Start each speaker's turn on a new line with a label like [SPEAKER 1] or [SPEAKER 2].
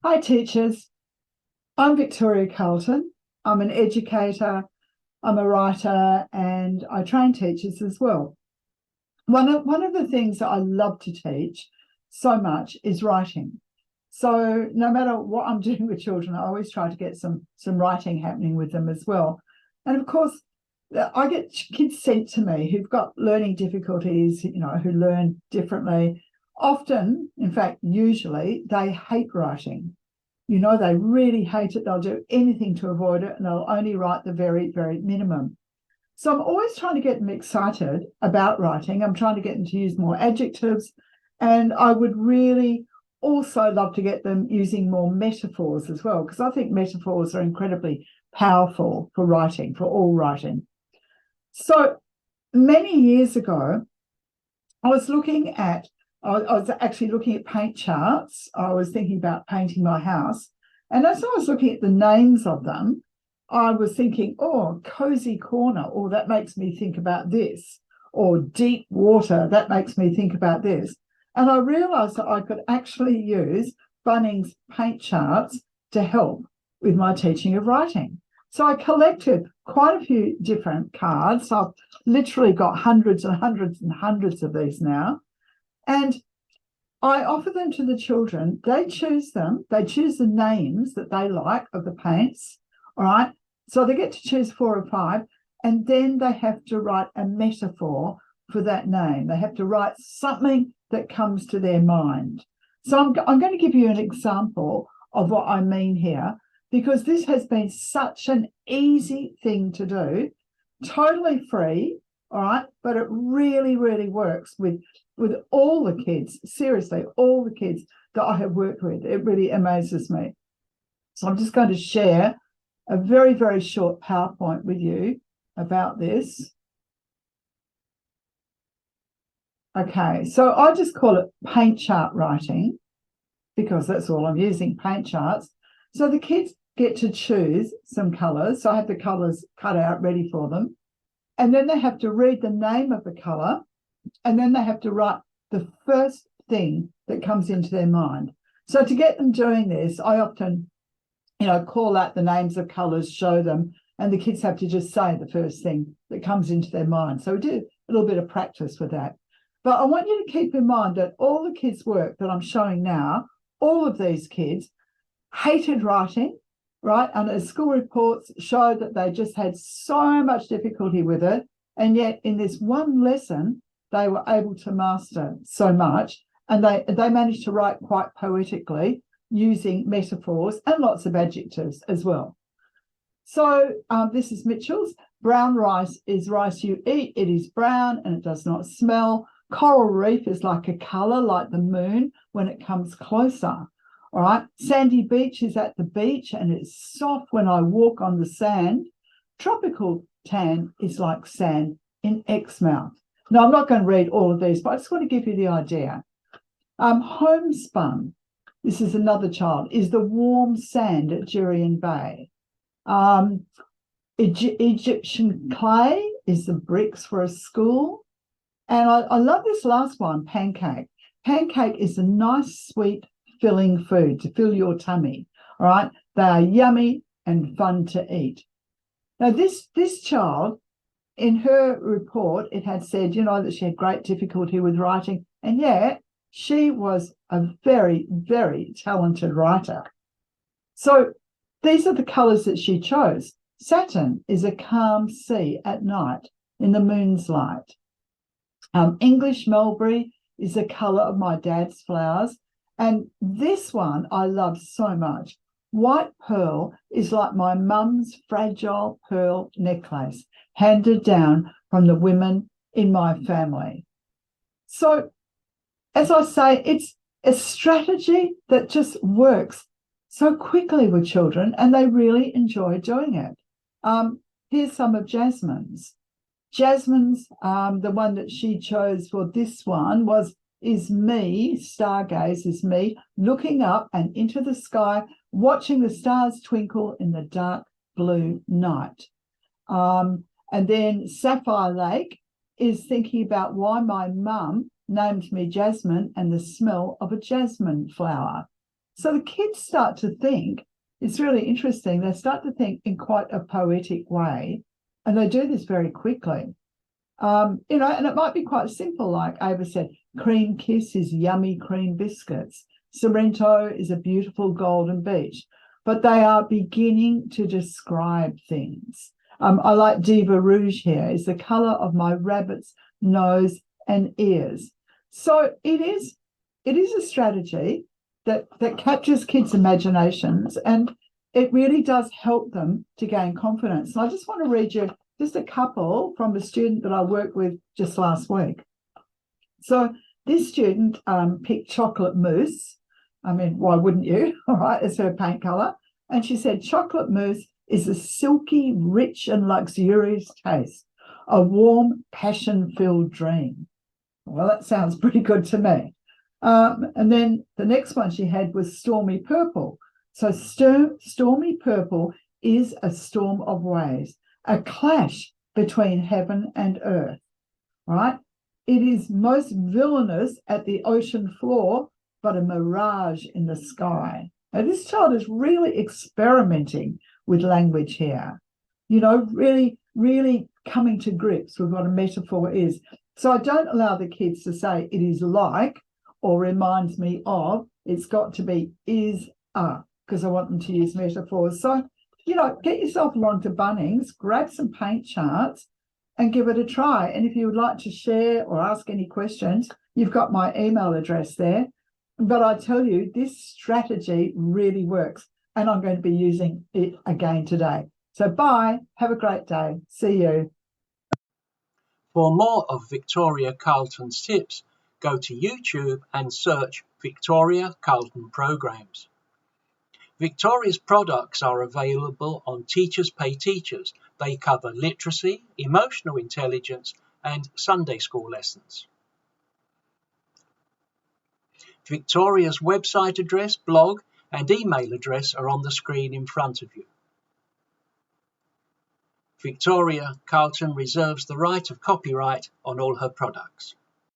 [SPEAKER 1] Hi, teachers. I'm Victoria Carlton. I'm an educator, I'm a writer, and I train teachers as well. One of the things that I love to teach so much is writing. So no matter what I'm doing with children, I always try to get some writing happening with them as well. And of course, I get kids sent to me who've got learning difficulties, who learn differently. Often, in fact, usually, they hate writing. They really hate it. They'll do anything to avoid it, and they'll only write the very, very minimum. So I'm always trying to get them excited about writing. I'm trying to get them to use more adjectives. And I would really also love to get them using more metaphors as well, because I think metaphors are incredibly powerful for writing, for all writing. So many years ago, I was actually looking at paint charts. I was thinking about painting my house. And as I was looking at the names of them, I was thinking, oh, cozy corner, or that makes me think about this, or deep water, that makes me think about this. And I realised that I could actually use Bunnings paint charts to help with my teaching of writing. So I collected quite a few different cards. So I've literally got hundreds and hundreds and hundreds of these now. And I offer them to the children. They choose them. They choose the names that they like of the paints. All right. So they get to choose 4 or 5. And then they have to write a metaphor for that name. They have to write something that comes to their mind. So I'm going to give you an example of what I mean here, because this has been such an easy thing to do, totally free. All right. But it really, really works with all the kids, seriously, all the kids that I have worked with. It really amazes me. So I'm just going to share a very, very short PowerPoint with you about this. Okay, so I just call it paint chart writing because that's all I'm using, paint charts. So the kids get to choose some colours. So I have the colours cut out ready for them. And then they have to read the name of the colour, and then they have to write the first thing that comes into their mind. So to get them doing this, I often, call out the names of colours, show them, and the kids have to just say the first thing that comes into their mind. So we do a little bit of practice with that. But I want you to keep in mind that all the kids' work that I'm showing now, all of these kids hated writing, right? And the school reports showed that they just had so much difficulty with it. And yet in this one lesson, they were able to master so much. And they managed to write quite poetically using metaphors and lots of adjectives as well. So this is Mitchell's. Brown rice is rice you eat. It is brown and it does not smell. Coral reef is like a colour, like the moon when it comes closer. All right. Sandy beach is at the beach and it's soft when I walk on the sand. Tropical tan is like sand in Exmouth. Now, I'm not going to read all of these, but I just want to give you the idea. Homespun, this is another child, is the warm sand at Jurien Bay. Egyptian clay is the bricks for a school. And I love this last one, pancake. Pancake is a nice, sweet, filling food to fill your tummy. All right. They are yummy and fun to eat. Now, this child, in her report, it had said, that she had great difficulty with writing. And yet she was a very, very talented writer. So these are the colours that she chose. Saturn is a calm sea at night in the moon's light. English mulberry is the colour of my dad's flowers. And this one I love so much. White pearl is like my mum's fragile pearl necklace handed down from the women in my family. So, as I say, it's a strategy that just works so quickly with children and they really enjoy doing it. Here's some of Jasmine's. Jasmine's, the one that she chose for this one is me, stargaze is me, looking up and into the sky, watching the stars twinkle in the dark blue night. And then Sapphire Lake is thinking about why my mum named me Jasmine and the smell of a jasmine flower. So the kids start to think, it's really interesting, they start to think in quite a poetic way, and they do this very quickly. And it might be quite simple, like Ava said, cream kiss is yummy cream biscuits. Sorrento is a beautiful golden beach. But they are beginning to describe things. I like Diva Rouge here, is the colour of my rabbit's nose and ears. So it is a strategy that captures kids' imaginations, and it really does help them to gain confidence. And I just want to read you just a couple from a student that I worked with just last week. So this student picked chocolate mousse. I mean, why wouldn't you? All right, it's her paint colour. And she said, chocolate mousse is a silky, rich and luxurious taste, a warm, passion-filled dream. Well, that sounds pretty good to me. And then the next one she had was stormy purple. So stormy purple is a storm of waves, a clash between heaven and earth, right? It is most villainous at the ocean floor, but a mirage in the sky. Now, this child is really experimenting with language here, really, really coming to grips with what a metaphor is. So I don't allow the kids to say it is like or reminds me of. It's got to be is because I want them to use metaphors. So, get yourself along to Bunnings, grab some paint charts and give it a try. And if you would like to share or ask any questions, you've got my email address there. But I tell you, this strategy really works, and I'm going to be using it again today. So bye. Have a great day. See you.
[SPEAKER 2] For more of Victoria Carlton's tips, go to YouTube and search Victoria Carlton Programs. Victoria's products are available on Teachers Pay Teachers. They cover literacy, emotional intelligence, and Sunday school lessons. Victoria's website address, blog, and email address are on the screen in front of you. Victoria Carlton reserves the right of copyright on all her products.